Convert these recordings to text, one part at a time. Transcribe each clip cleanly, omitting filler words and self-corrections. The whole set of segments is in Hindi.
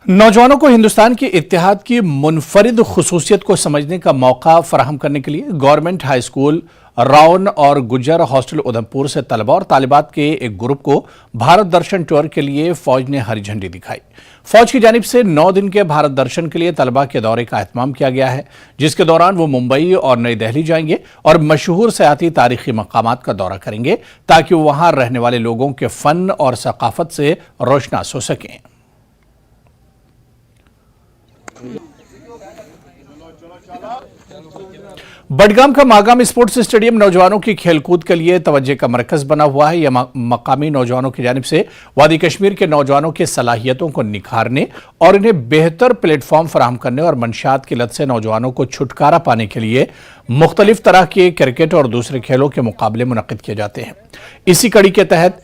नौजवानों को हिंदुस्तान के इत्तेहाद की मुनफरिद खुसूसियत को समझने का मौका फराहम करने के लिए गवर्नमेंट हाई स्कूल राउन और गुजर हॉस्टल उधमपुर से तलबा और तालिबात के एक ग्रुप को भारत दर्शन टूर के लिए फौज ने हरी झंडी दिखाई। फौज की जानिब से 9 दिन के भारत दर्शन के लिए तलबा के दौरे का एहतमाम किया गया है, जिसके दौरान वो मुंबई और नई दिल्ली जाएंगे और मशहूर सयाती तारीखी मकामात का दौरा करेंगे ताकि वो वहां रहने वाले लोगों के फन और सकाफत से रोशनास हो सकें। बडगाम का मागाम स्पोर्ट्स स्टेडियम नौजवानों की खेलकूद के लिए तवज्जो का मरकज बना हुआ है। यह मकामी नौजवानों की जानिब से वादी कश्मीर के नौजवानों की सलाहियतों को निखारने और इन्हें बेहतर प्लेटफॉर्म फराहम करने और मंशियात की लत से नौजवानों को छुटकारा पाने के लिए मुख्तलिफ तरह के क्रिकेट और दूसरे खेलों के मुकाबले मुनक्किद किए जाते हैं। इसी कड़ी के तहत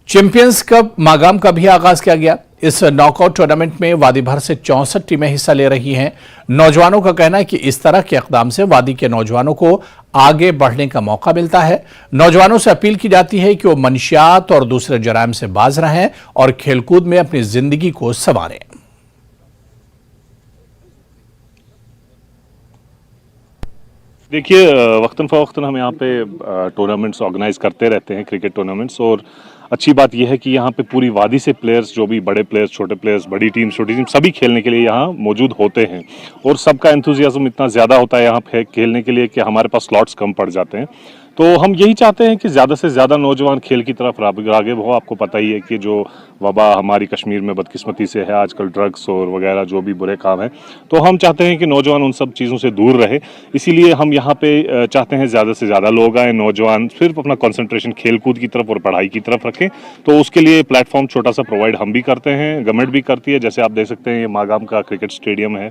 चैंपियंस कप मागाम का भी आगाज किया गया। इस नॉकआउट टूर्नामेंट में वादी भर से 64 टीमें हिस्सा ले रही हैं। नौजवानों का कहना है कि इस तरह के इक़दाम से वादी के नौजवानों को आगे बढ़ने का मौका मिलता है। नौजवानों से अपील की जाती है कि वो मंशियात और दूसरे जराइम से बाज रहें और खेलकूद में अपनी जिंदगी को संवारें। देखिए, वक्तन फ़वक्तन हम यहाँ पे टूर्नामेंट्स ऑर्गेनाइज करते रहते हैं, क्रिकेट टूर्नामेंट्स। और अच्छी बात यह है कि यहाँ पे पूरी वादी से प्लेयर्स, जो भी बड़े प्लेयर्स, छोटे प्लेयर्स, बड़ी टीम, छोटी टीम, सभी खेलने के लिए यहाँ मौजूद होते हैं। और सबका एंथुजियाज्म इतना ज़्यादा होता है यहाँ पे खेलने के लिए कि हमारे पास स्लॉट्स कम पड़ जाते हैं। तो हम यही चाहते हैं कि ज़्यादा से ज़्यादा नौजवान खेल की तरफ आगे हो। आपको पता ही है कि जो वबा हमारी कश्मीर में बदकिस्मती से है आजकल, ड्रग्स और वगैरह जो भी बुरे काम हैं, तो हम चाहते हैं कि नौजवान उन सब चीज़ों से दूर रहे। इसीलिए हम यहाँ पे चाहते हैं ज़्यादा से ज़्यादा लोग आए, नौजवान सिर्फ अपना कंसंट्रेशन खेलकूद की तरफ और पढ़ाई की तरफ रखें। तो उसके लिए प्लेटफॉर्म छोटा सा प्रोवाइड हम भी करते हैं, गवर्नमेंट भी करती है। जैसे आप देख सकते हैं, ये मागाम का क्रिकेट स्टेडियम है,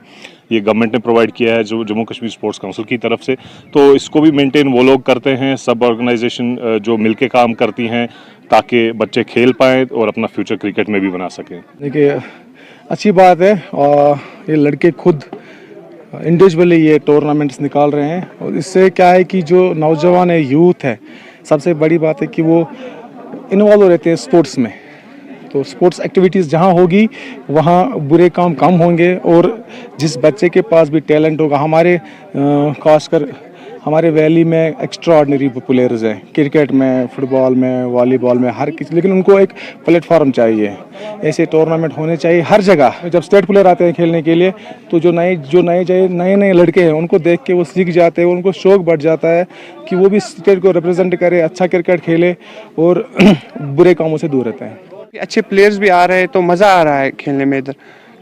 ये गवर्नमेंट ने प्रोवाइड किया है जो जम्मू कश्मीर स्पोर्ट्स काउंसिल की तरफ से। तो इसको भी मेंटेन वो लोग करते हैं, सब ऑर्गेनाइजेशन जो मिलके काम करती हैं, ताकि बच्चे खेल पाएँ और अपना फ्यूचर क्रिकेट में भी बना सकें। देखिए, अच्छी बात है और ये लड़के खुद इंडिविजुअली ये टूर्नामेंट्स निकाल रहे हैं। और इससे क्या है कि जो नौजवान है, यूथ है, सबसे बड़ी बात है कि वो इन्वॉल्व हो रहते हैं स्पोर्ट्स में। तो स्पोर्ट्स एक्टिविटीज़ जहाँ होगी वहाँ बुरे काम कम होंगे और जिस बच्चे के पास भी टैलेंट होगा, हमारे खासकर हमारे वैली में एक्स्ट्रा ऑर्डिनरी प्लेयर्स हैं, क्रिकेट में, फुटबॉल में, वॉलीबॉल में, हर किसी, लेकिन उनको एक प्लेटफॉर्म चाहिए। ऐसे टूर्नामेंट होने चाहिए हर जगह। जब स्टेट प्लेयर आते हैं खेलने के लिए, तो जो नए लड़के हैं उनको देख के वो सीख जाते हैं, उनको शौक बढ़ जाता है कि वो भी स्टेट को रिप्रेजेंट करे, अच्छा क्रिकेट खेले और बुरे कामों से दूर रहते हैं। अच्छे प्लेयर्स भी आ रहे हैं तो मज़ा आ रहा है खेलने में इधर,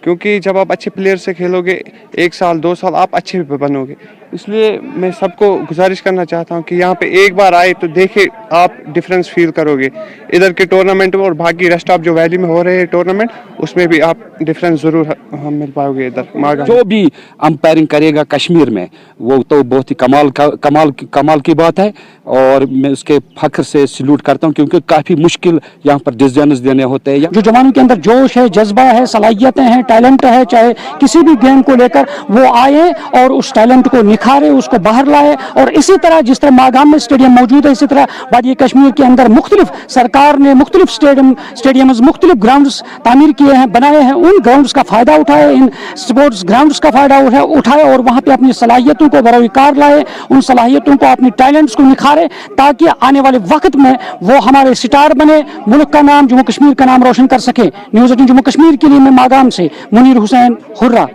क्योंकि जब आप अच्छे प्लेयर से खेलोगे 1 साल 2 साल आप अच्छे भी बनोगे। इसलिए मैं सबको गुजारिश करना चाहता हूं कि यहाँ पे एक बार आए तो देखे, आप डिफरेंस फील करोगे इधर के टूर्नामेंट में और बाकी रेस्ट ऑफ जो वैली में हो रहे हैं टूर्नामेंट, उसमें भी आप डिफरेंस ज़रूर मिल पाओगे इधर मागा। जो भी अंपायरिंग करेगा कश्मीर में, वो तो बहुत ही कमाल की बात है और मैं उसके फख्र से सल्यूट करता हूँ, क्योंकि काफ़ी मुश्किल यहाँ पर डिसीजंस देने होते हैं। जो जवानों के अंदर जोश है, जज्बा है, सलाहियतें हैं, टैलेंट है, चाहे किसी भी गेम को लेकर वो आए और उस टैलेंट को निखारे, उसको बाहर लाए। और इसी तरह जिस तरह मागाम में स्टेडियम मौजूद है, इसी तरह वादी कश्मीर के अंदर मुख्तलिफ सरकार ने मुख्तलिफ स्टेडियम्स, मुख्तलिफ ग्राउंड्स तामीर किए हैं, बनाए हैं। उन ग्राउंड्स का फायदा उठाए, इन स्पोर्ट्स ग्राउंड्स का फायदा उठाए और वहाँ पे अपनी सलाहियतों को बरोकार लाए, उन सलाहियतों को, अपनी टैलेंट्स को निखारे, ताकि आने वाले वक्त में वो हमारे सितार बने, मुल्क का नाम, जम्मू कश्मीर का नाम रोशन कर सके। न्यूज़ 18 जम्मू कश्मीर के लिए मैं मागाम से मुनीर हुसैन हुर्रा।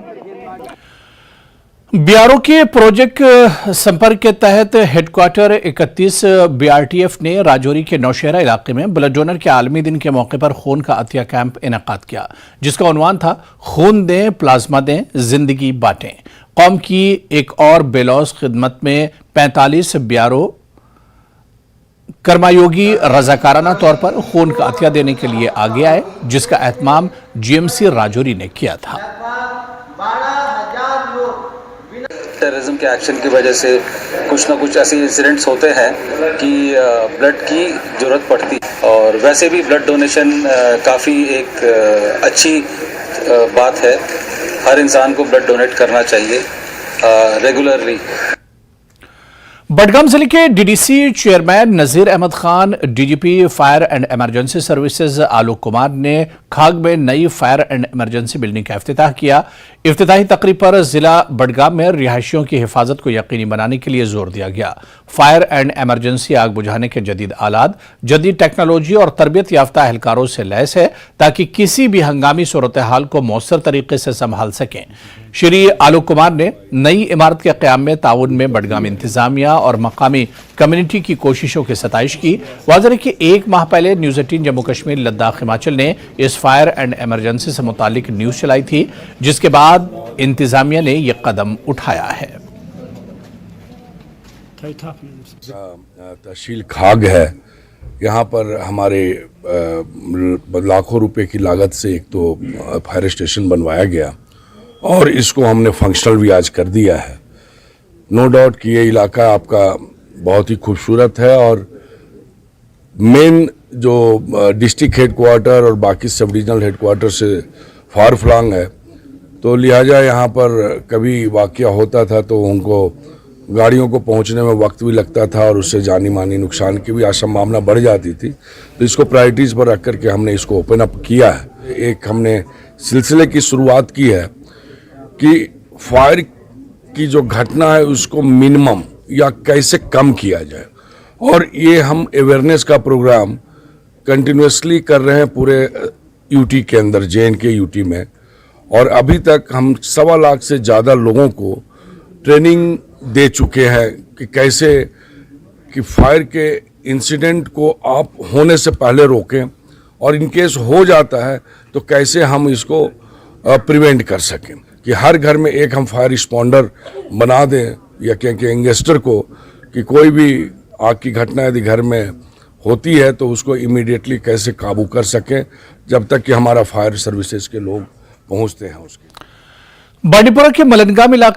बीआरओ के प्रोजेक्ट संपर्क के तहत हेडक्वार्टर 31 बीआरटीएफ ने राजौरी के नौशहरा इलाके में ब्लड डोनर के आलमी दिन के मौके पर खून का अतिया कैंप इनेकाद किया, जिसका उन्वान था खून दें, प्लाज्मा दें, जिंदगी बांटें। कौम की एक और बेलौस खिदमत में 45 बीआरओ कर्मयोगी रजाकाराना तौर पर खून का अतिया देने के लिए आगे आए, जिसका एहतमाम जीएमसी राजौरी ने किया था। टेररिज्म के एक्शन की वजह से कुछ ना कुछ ऐसे इंसिडेंट्स होते हैं कि ब्लड की ज़रूरत पड़ती, और वैसे भी ब्लड डोनेशन काफ़ी एक अच्छी बात है। हर इंसान को ब्लड डोनेट करना चाहिए रेगुलरली। बडगाम जिले के DDC chairman Nazir Ahmad Khan, DGP fire and emergency services Alok Kumar ने खाग में नई फायर एंड इमरजेंसी बिल्डिंग का इफ्तिताह किया। इफ्तिताही तकरीब पर जिला बडगाम में रिहायशियों की हिफाजत को यकीनी बनाने के लिए जोर दिया गया। फायर एंड इमरजेंसी आग बुझाने के जदीद आलात, जदीद टेक्नोलॉजी और तरबियत याफ्ता एहलकारों से लैस है ताकि किसी भी हंगामी सूरत हाल को मौसर तरीके से संभाल सकें। श्री आलोक कुमार ने नई इमारत के क़याम में ताउन में बडगाम इंतजामिया और मकामी कम्युनिटी की कोशिशों की सताइश की। वाज़ेह है कि एक माह पहले न्यूज़ 18 जम्मू कश्मीर लद्दाख हिमाचल ने इस फायर एंड इमरजेंसी से मुतालिक न्यूज़ चलाई थी, जिसके बाद इंतजामिया ने यह कदम उठाया है। तहसील खाग है, यहाँ पर हमारे लाखों रुपए की लागत से एक तो फायर स्टेशन बनवाया गया और इसको हमने फंक्शनल भी आज कर दिया है। नो डाउट कि ये इलाका आपका बहुत ही खूबसूरत है और मेन जो डिस्ट्रिक्ट हेडक्वार्टर और बाकी सब डिविजनल हेडक्वार्टर से फार फ्लॉन्ग है, तो लिहाजा यहाँ पर कभी वाक़या होता था तो उनको गाड़ियों को पहुँचने में वक्त भी लगता था और उससे जानी मानी नुकसान की भी संभावना बढ़ जाती थी। तो इसको प्रायोरिटीज़ पर रख करके हमने इसको ओपन अप किया है। एक हमने सिलसिले की शुरुआत की है कि फायर की जो घटना है उसको मिनिमम या कैसे कम किया जाए, और ये हम अवेयरनेस का प्रोग्राम कंटिन्यूसली कर रहे हैं पूरे यूटी के अंदर, JNK यूटी में। और अभी तक हम 1.25 लाख से ज़्यादा लोगों को ट्रेनिंग दे चुके हैं कि कैसे कि फायर के इंसिडेंट को आप होने से पहले रोकें और इन केस हो जाता है तो कैसे हम इसको प्रिवेंट कर सकें, कि हर घर में एक हम फायर रिस्पॉन्डर बना दें या क्या गैंगस्टर को, कि कोई भी आग की घटना यदि घर में होती है तो उसको इमीडिएटली कैसे काबू कर सकें जब तक कि हमारा फायर सर्विसेज के लोग पहुंचते हैं उसके। बांडीपुरा के मलनगाम इलाके